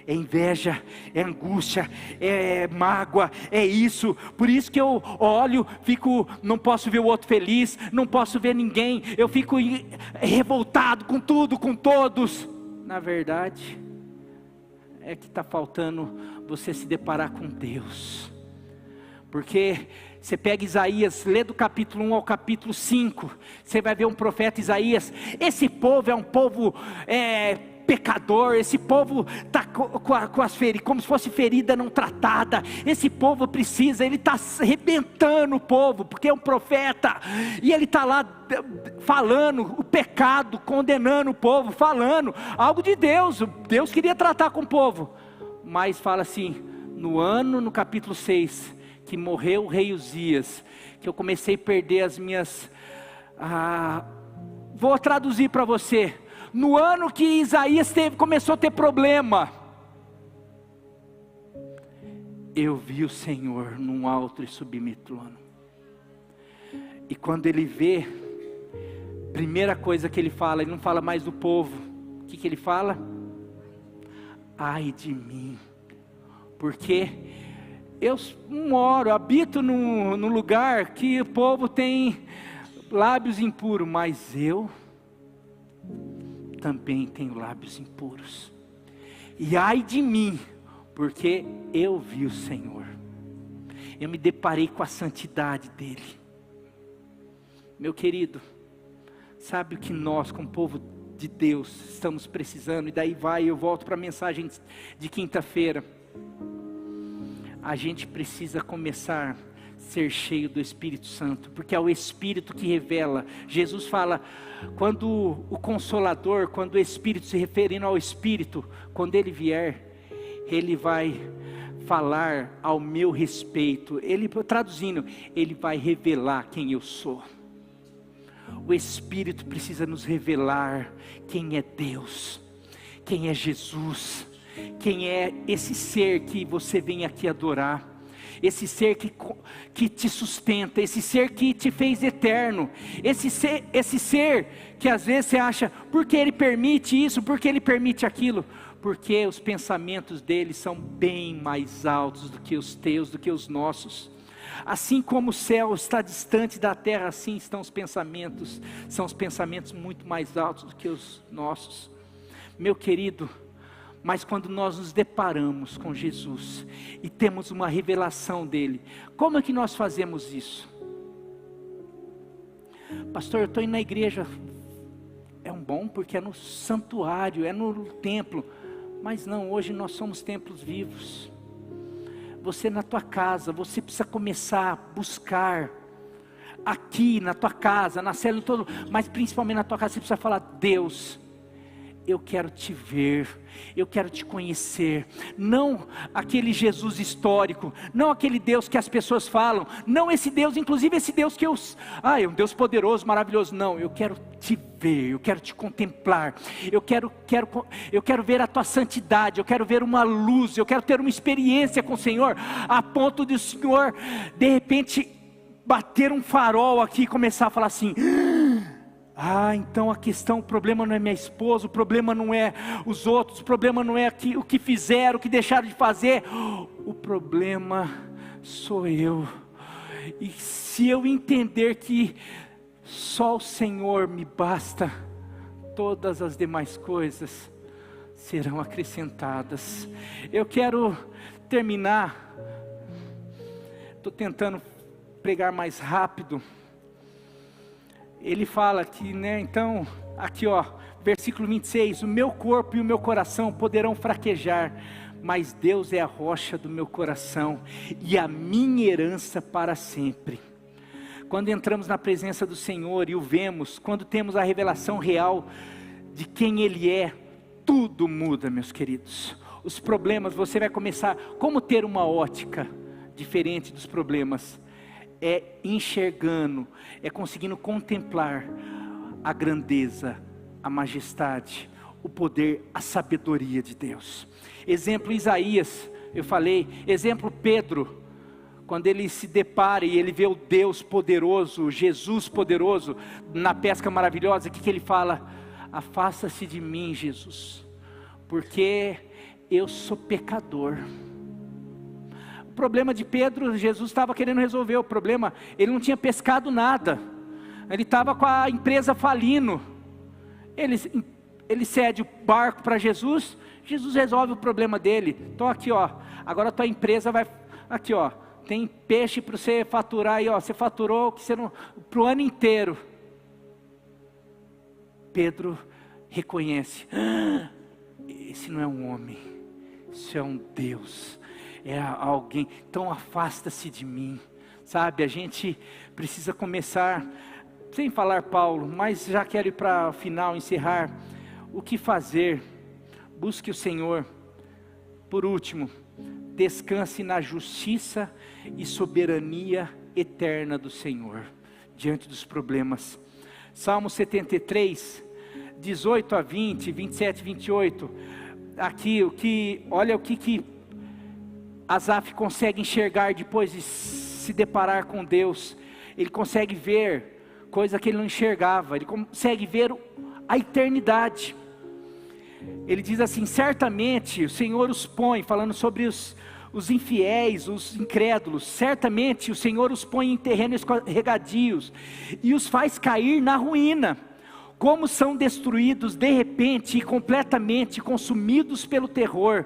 é inveja, é angústia, é mágoa, é isso. Por isso que eu olho, não posso ver o outro feliz, não posso ver ninguém, eu fico revoltado com tudo, com todos. Na verdade, é que está faltando você se deparar com Deus. Porque você pega Isaías, lê do capítulo 1 ao capítulo 5, você vai ver um profeta Isaías. Esse povo é um povo pecador, esse povo está com as feridas, como se fosse ferida não tratada. Esse povo precisa, ele está arrebentando o povo, porque é um profeta, e ele está lá falando o pecado, condenando o povo, falando algo de Deus. Deus queria tratar com o povo, mas fala assim, no capítulo 6, que morreu o rei Uzias, que eu comecei a perder as minhas, vou traduzir para você, no ano que Isaías começou a ter problema, eu vi o Senhor num alto e sublime trono. E quando ele vê, primeira coisa que ele fala, ele não fala mais do povo, o que ele fala? Ai de mim, porque eu habito num lugar que o povo tem lábios impuros, mas eu também tenho lábios impuros. E ai de mim, porque eu vi o Senhor, eu me deparei com a santidade dele. Meu querido, sabe o que nós, como povo de Deus, estamos precisando? E daí eu volto para a mensagem de quinta-feira. A gente precisa começar a ser cheio do Espírito Santo, porque é o Espírito que revela. Jesus fala, quando o Consolador, quando o Espírito, se referindo ao Espírito, quando ele vier, ele vai falar ao meu respeito. Traduzindo, ele vai revelar quem eu sou. O Espírito precisa nos revelar quem é Deus, quem é Jesus, quem é esse ser que você vem aqui adorar, esse ser que te sustenta, esse ser que te fez eterno, esse ser que às vezes você acha, por que ele permite isso, por que ele permite aquilo? Porque os pensamentos dele são bem mais altos do que os teus, do que os nossos. Assim como o céu está distante da terra, assim estão os pensamentos, são os pensamentos muito mais altos do que os nossos. Meu querido, mas quando nós nos deparamos com Jesus e temos uma revelação dele, como é que nós fazemos isso? Pastor, eu estou indo na igreja, é um bom porque é no santuário, é no templo, mas não, hoje nós somos templos vivos. Você na tua casa, você precisa começar a buscar, aqui na tua casa, na célula todo, mas principalmente na tua casa, você precisa falar, Deus, eu quero te ver, eu quero te conhecer, não aquele Jesus histórico, não aquele Deus que as pessoas falam, não esse Deus, inclusive esse Deus que é um Deus poderoso, maravilhoso, não, eu quero te ver, eu quero te contemplar, eu quero ver a tua santidade, eu quero ver uma luz, eu quero ter uma experiência com o Senhor, a ponto de o Senhor, de repente, bater um farol aqui e começar a falar assim, então o problema não é minha esposa, o problema não é os outros, o problema não é o que fizeram, o que deixaram de fazer, o problema sou eu. E se eu entender que só o Senhor me basta, todas as demais coisas serão acrescentadas. Eu quero terminar, estou tentando pregar mais rápido. Ele fala que, então, aqui versículo 26, o meu corpo e o meu coração poderão fraquejar, mas Deus é a rocha do meu coração e a minha herança para sempre. Quando entramos na presença do Senhor e o vemos, quando temos a revelação real de quem Ele é, tudo muda, meus queridos. Os problemas, você vai começar, como ter uma ótica diferente dos problemas? É enxergando, é conseguindo contemplar a grandeza, a majestade, o poder, a sabedoria de Deus. Exemplo Isaías, eu falei. Exemplo Pedro, quando ele se depara e ele vê o Deus poderoso, Jesus poderoso, na pesca maravilhosa, o que ele fala? Afasta-se de mim, Jesus, porque eu sou pecador. O problema de Pedro, Jesus estava querendo resolver o problema. Ele não tinha pescado nada, ele estava com a empresa falindo. Ele cede o barco para Jesus, Jesus resolve o problema dele. Então aqui ó, agora a tua empresa vai, aqui ó, tem peixe para você faturar aí ó, você faturou que você não, para o ano inteiro. Pedro reconhece, esse não é um homem, isso é um Deus, é alguém. Então afasta-se de mim, sabe? A gente precisa começar, sem falar Paulo, mas já quero ir para o final, encerrar. O que fazer? Busque o Senhor. Por último, descanse na justiça e soberania eterna do Senhor, diante dos problemas. Salmo 73, 18 a 20, 27 e 28, aqui, olha o que Asaf consegue enxergar depois de se deparar com Deus. Ele consegue ver coisa que ele não enxergava, ele consegue ver a eternidade. Ele diz assim: certamente o Senhor os põe, falando sobre os infiéis, os incrédulos, certamente o Senhor os põe em terrenos regadios, e os faz cair na ruína, como são destruídos de repente e completamente consumidos pelo terror,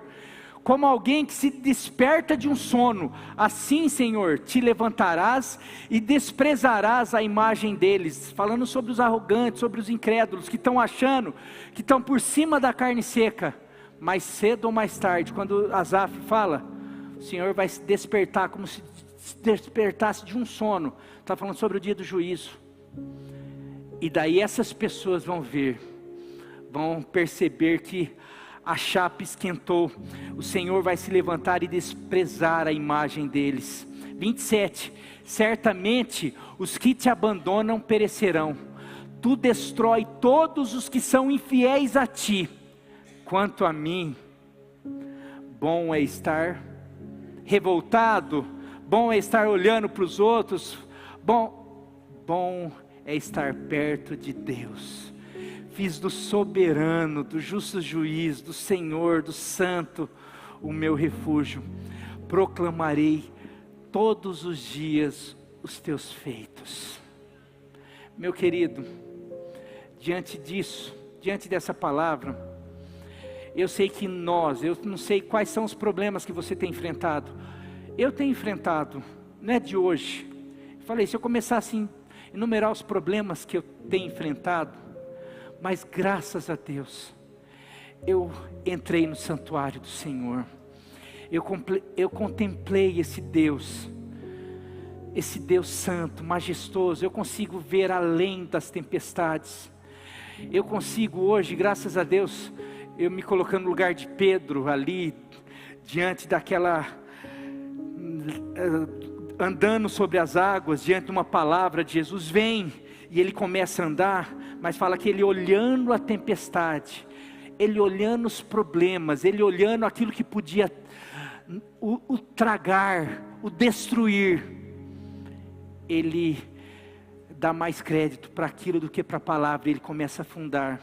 como alguém que se desperta de um sono. Assim, Senhor, te levantarás e desprezarás a imagem deles, falando sobre os arrogantes, sobre os incrédulos, que estão achando, que estão por cima da carne seca. Mais cedo ou mais tarde, quando Asaf fala, o Senhor vai se despertar, como se despertasse de um sono, está falando sobre o dia do juízo. E daí essas pessoas vão ver, vão perceber que a chapa esquentou, o Senhor vai se levantar e desprezar a imagem deles. 27, certamente os que te abandonam perecerão, tu destrói todos os que são infiéis a ti. Quanto a mim, bom é estar revoltado, bom é estar olhando para os outros, bom é estar perto de Deus. Fiz do soberano, do justo juiz, do Senhor, do santo, o meu refúgio. Proclamarei todos os dias os teus feitos. Meu querido, diante disso, diante dessa palavra, eu sei que eu não sei quais são os problemas que você tem enfrentado. Eu tenho enfrentado, não é de hoje. Falei, se eu começasse a enumerar os problemas que eu tenho enfrentado, mas graças a Deus, eu entrei no santuário do Senhor, eu contemplei esse Deus santo, majestoso. Eu consigo ver além das tempestades, eu consigo hoje, graças a Deus, eu me colocando no lugar de Pedro ali, diante daquela, andando sobre as águas, diante de uma palavra de Jesus, vem, e ele começa a andar, mas fala que ele olhando a tempestade, ele olhando os problemas, ele olhando aquilo que podia o tragar, o destruir, ele dá mais crédito para aquilo do que para a palavra, ele começa a afundar.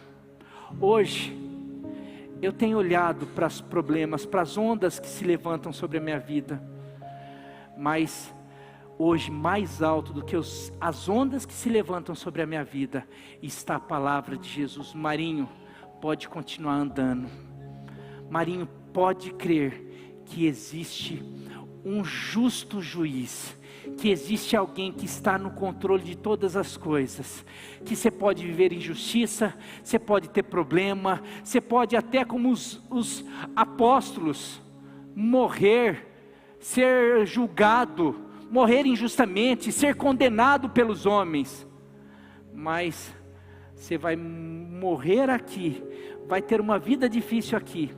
Hoje, eu tenho olhado para os problemas, para as ondas que se levantam sobre a minha vida, mas hoje, mais alto do que as ondas que se levantam sobre a minha vida, está a palavra de Jesus. Marinho, pode continuar andando. Marinho, pode crer que existe um justo juiz, que existe alguém que está no controle de todas as coisas, que você pode viver em justiça, você pode ter problema, você pode até como os apóstolos, morrer, ser julgado, morrer injustamente, ser condenado pelos homens, mas você vai morrer aqui, vai ter uma vida difícil aqui,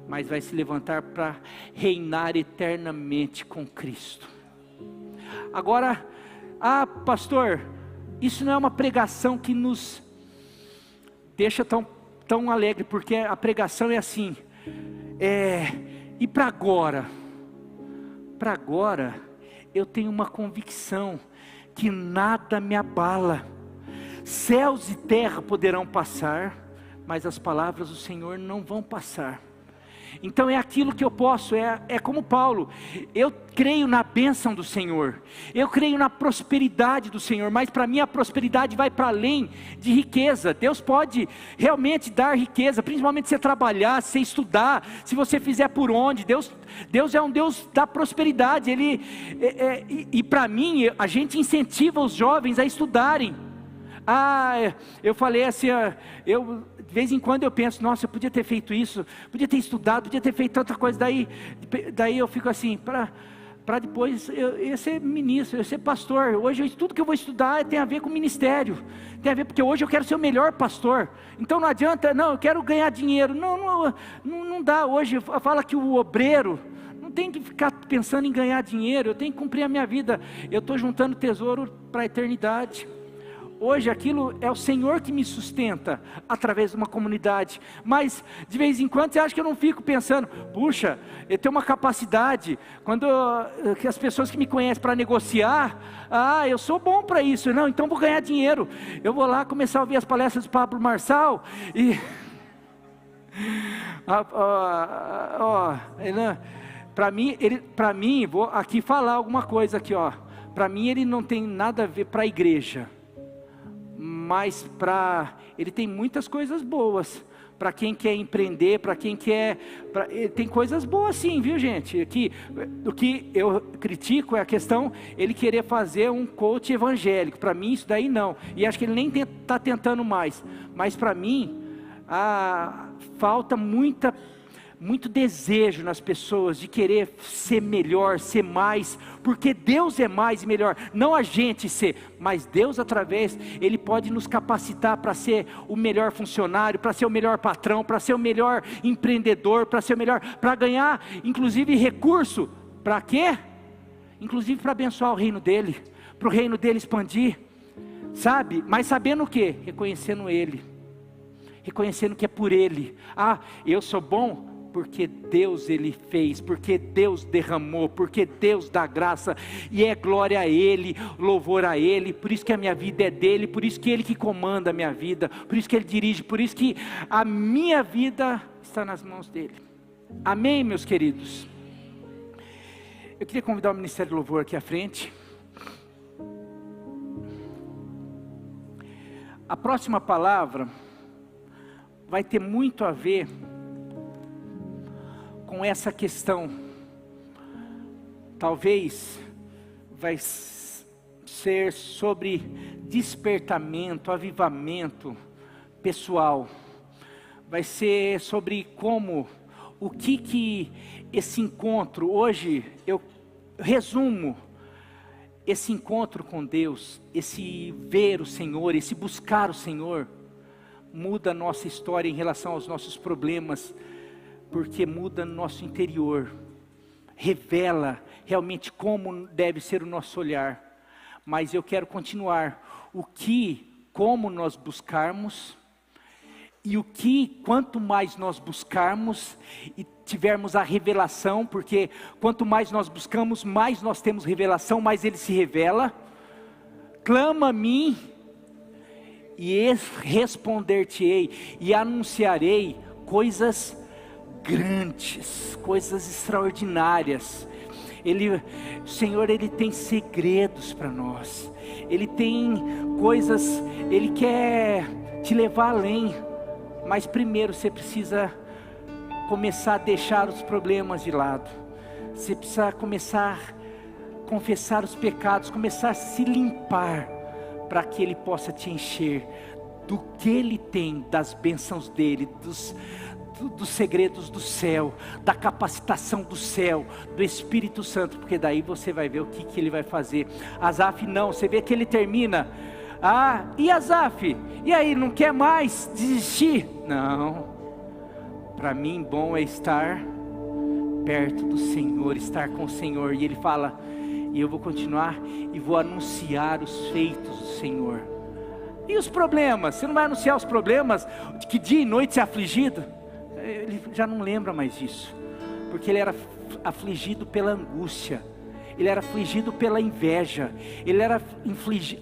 mas vai se levantar para reinar eternamente com Cristo. Agora, pastor, isso não é uma pregação que nos deixa tão tão alegre, porque a pregação é assim, e para agora? Para agora, eu tenho uma convicção, que nada me abala. Céus e terra poderão passar, mas as palavras do Senhor não vão passar. Então é aquilo que eu posso, é como Paulo, eu creio na bênção do Senhor, eu creio na prosperidade do Senhor, mas para mim a prosperidade vai para além de riqueza. Deus pode realmente dar riqueza, principalmente se você trabalhar, se você estudar, se você fizer por onde. Deus é um Deus da prosperidade, e para mim, a gente incentiva os jovens a estudarem. Eu falei assim, de vez em quando eu penso, nossa, eu podia ter feito isso, podia ter estudado, podia ter feito tanta coisa, daí eu fico assim, para depois eu ser ministro, eu ser pastor. Hoje tudo que eu vou estudar tem a ver com ministério, tem a ver, porque hoje eu quero ser o melhor pastor. Então não adianta, não, eu quero ganhar dinheiro, não dá. Hoje fala que o obreiro não tem que ficar pensando em ganhar dinheiro, eu tenho que cumprir a minha vida, eu estou juntando tesouro para a eternidade. Hoje aquilo é o Senhor que me sustenta, através de uma comunidade. Mas de vez em quando você acha que eu não fico pensando, puxa, eu tenho uma capacidade, que as pessoas que me conhecem para negociar, eu sou bom para isso, não, então vou ganhar dinheiro. Eu vou lá começar a ouvir as palestras do Pablo Marçal, e para mim, vou aqui falar alguma coisa aqui, para mim ele não tem nada a ver para a igreja, mas ele tem muitas coisas boas, para quem quer empreender, para quem quer, tem coisas boas sim, viu gente? O que eu critico é a questão, ele querer fazer um coach evangélico. Para mim isso daí não, e acho que ele nem está tentando mais, mas para mim, falta muito desejo nas pessoas, de querer ser melhor, ser mais, porque Deus é mais e melhor, não a gente ser, mas Deus através, Ele pode nos capacitar para ser o melhor funcionário, para ser o melhor patrão, para ser o melhor empreendedor, para ser o melhor, para ganhar inclusive recurso, para quê? Inclusive para abençoar o reino dEle, para o reino dEle expandir, sabe? Mas sabendo o quê? Reconhecendo Ele, reconhecendo que é por Ele. Eu sou bom, porque Deus Ele fez, porque Deus derramou, porque Deus dá graça, e é glória a Ele, louvor a Ele, por isso que a minha vida é dEle, por isso que Ele que comanda a minha vida, por isso que Ele dirige, por isso que a minha vida está nas mãos dEle. Amém, meus queridos? Eu queria convidar o Ministério do Louvor aqui à frente. A próxima palavra vai ter muito a ver com essa questão. Talvez vai ser sobre despertamento, avivamento pessoal. Vai ser sobre o que esse encontro, hoje eu resumo, esse encontro com Deus, esse ver o Senhor, esse buscar o Senhor, muda a nossa história em relação aos nossos problemas, porque muda no nosso interior, revela realmente como deve ser o nosso olhar. Mas eu quero continuar, como nós buscarmos, e quanto mais nós buscarmos, e tivermos a revelação, porque quanto mais nós buscamos, mais nós temos revelação, mais Ele se revela. Clama a mim, e responder-te-ei, e anunciarei coisas grandes, coisas extraordinárias. O Senhor, Ele tem segredos para nós, Ele tem coisas, Ele quer te levar além, mas primeiro você precisa começar a deixar os problemas de lado, você precisa começar a confessar os pecados, começar a se limpar, para que Ele possa te encher do que Ele tem, das bênçãos dEle, dos segredos do céu, da capacitação do céu, do Espírito Santo, porque daí você vai ver o que Ele vai fazer. Asaf não, você vê que ele termina, e Asaf, e aí, não quer mais desistir? Não, para mim bom é estar perto do Senhor, estar com o Senhor, e ele fala, e eu vou continuar, e vou anunciar os feitos do Senhor. E os problemas? Você não vai anunciar os problemas, que dia e noite você é afligido? Ele já não lembra mais disso, porque ele era afligido pela angústia, ele era afligido pela inveja, ele era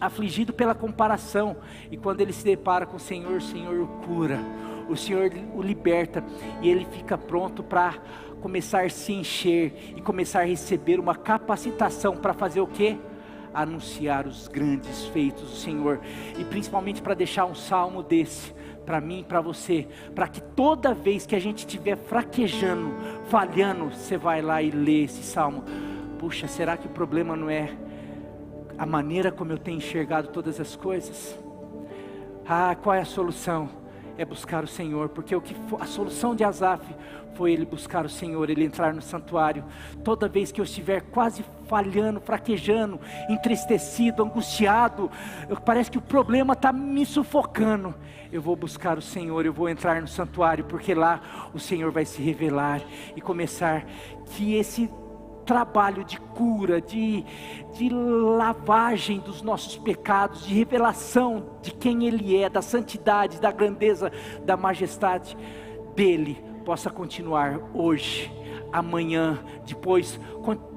afligido pela comparação. E quando ele se depara com o Senhor o cura, o Senhor o liberta, e ele fica pronto para começar a se encher e começar a receber uma capacitação para fazer o quê? Anunciar os grandes feitos do Senhor. E principalmente para deixar um salmo desse para mim e para você, para que toda vez que a gente estiver fraquejando, falhando, você vai lá e lê esse salmo. Puxa, será que o problema não é a maneira como eu tenho enxergado todas as coisas? Qual é a solução? É buscar o Senhor, porque a solução de Asaf foi ele buscar o Senhor, ele entrar no santuário. Toda vez que eu estiver quase falhando, fraquejando, entristecido, angustiado, parece que o problema está me sufocando, eu vou buscar o Senhor, eu vou entrar no santuário, porque lá o Senhor vai se revelar e começar que esse trabalho de cura, de lavagem dos nossos pecados, de revelação de quem Ele é, da santidade, da grandeza, da majestade dEle, possa continuar hoje, amanhã, depois,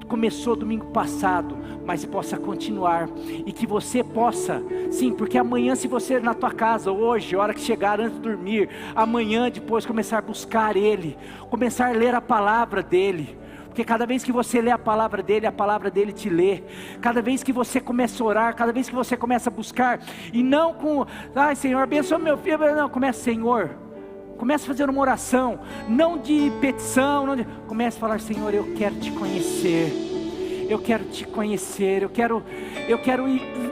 começou domingo passado, mas possa continuar, e que você possa, sim, porque amanhã, se você na tua casa, hoje, a hora que chegar antes de dormir, amanhã depois começar a buscar Ele, começar a ler a palavra dEle, porque cada vez que você lê a palavra dele te lê. Cada vez que você começa a orar, cada vez que você começa a buscar, e não com, Senhor, abençoa meu filho, não, começa, Senhor, comece a fazer uma oração, não de petição, comece a falar, Senhor, eu quero te conhecer, eu quero te conhecer, eu quero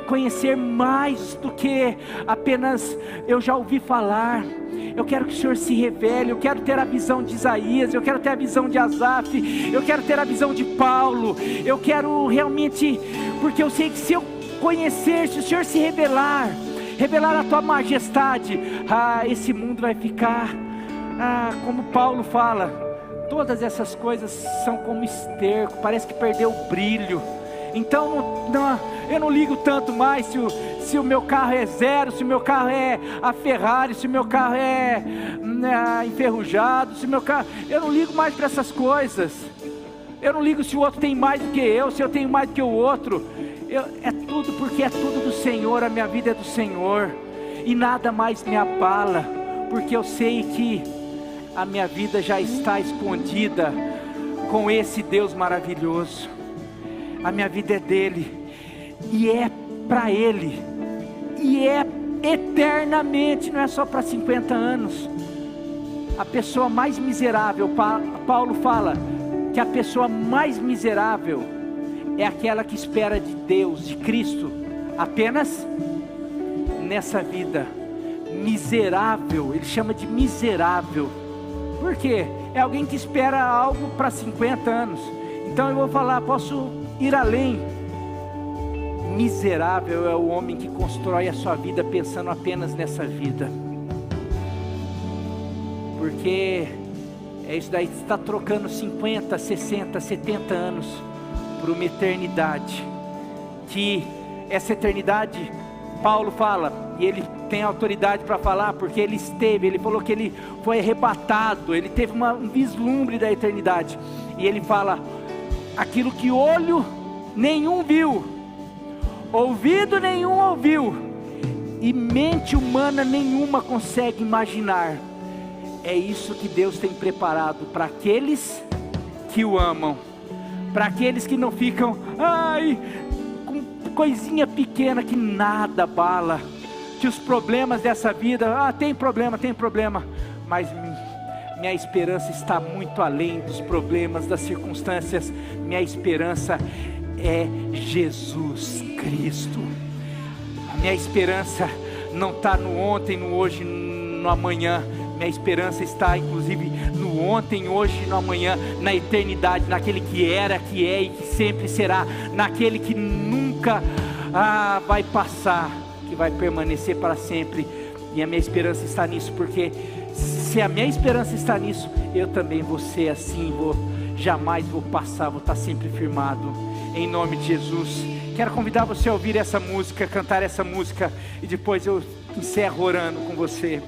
conhecer mais do que apenas eu já ouvi falar. Eu quero que o Senhor se revele, eu quero ter a visão de Isaías, eu quero ter a visão de Asaf, eu quero ter a visão de Paulo, eu quero realmente, porque eu sei que se eu conhecer, se o Senhor se revelar a tua majestade, esse mundo vai ficar, como Paulo fala, todas essas coisas são como esterco, parece que perdeu o brilho. Então eu não ligo tanto mais se o meu carro é zero, se o meu carro é a Ferrari, se o meu carro é enferrujado, se o meu carro... Eu não ligo mais para essas coisas. Eu não ligo se o outro tem mais do que eu, se eu tenho mais do que o outro. É tudo, porque é tudo do Senhor, a minha vida é do Senhor. E nada mais me abala, porque eu sei que a minha vida já está escondida com esse Deus maravilhoso. A minha vida é dele, e é para ele, e é eternamente, não é só para 50 anos. A pessoa mais miserável, Paulo fala que a pessoa mais miserável é aquela que espera de Deus, de Cristo, apenas nessa vida. Miserável, ele chama de miserável. Por quê? É alguém que espera algo para 50 anos. Então eu vou falar, posso ir além. Miserável é o homem que constrói a sua vida pensando apenas nessa vida, porque é isso daí, você está trocando 50, 60, 70 anos por uma eternidade, que essa eternidade, Paulo fala, e ele tem autoridade para falar, porque ele falou que ele foi arrebatado, ele teve um vislumbre da eternidade, e ele fala, aquilo que olho nenhum viu, ouvido nenhum ouviu, e mente humana nenhuma consegue imaginar. É isso que Deus tem preparado para aqueles que o amam, para aqueles que não ficam, com coisinha pequena que nada abala, que os problemas dessa vida, tem problema, mas minha esperança está muito além dos problemas, das circunstâncias. Minha esperança é Jesus Cristo. A minha esperança não está no ontem, no hoje, no amanhã. Minha esperança está inclusive no ontem, hoje, no amanhã, na eternidade, naquele que era, que é e que sempre será, naquele que nunca vai passar, que vai permanecer para sempre. E a minha esperança está nisso, porque se a minha esperança está nisso, eu também vou ser assim, jamais vou passar, vou estar sempre firmado, em nome de Jesus. Quero convidar você a ouvir essa música, cantar essa música, e depois eu encerro orando com você.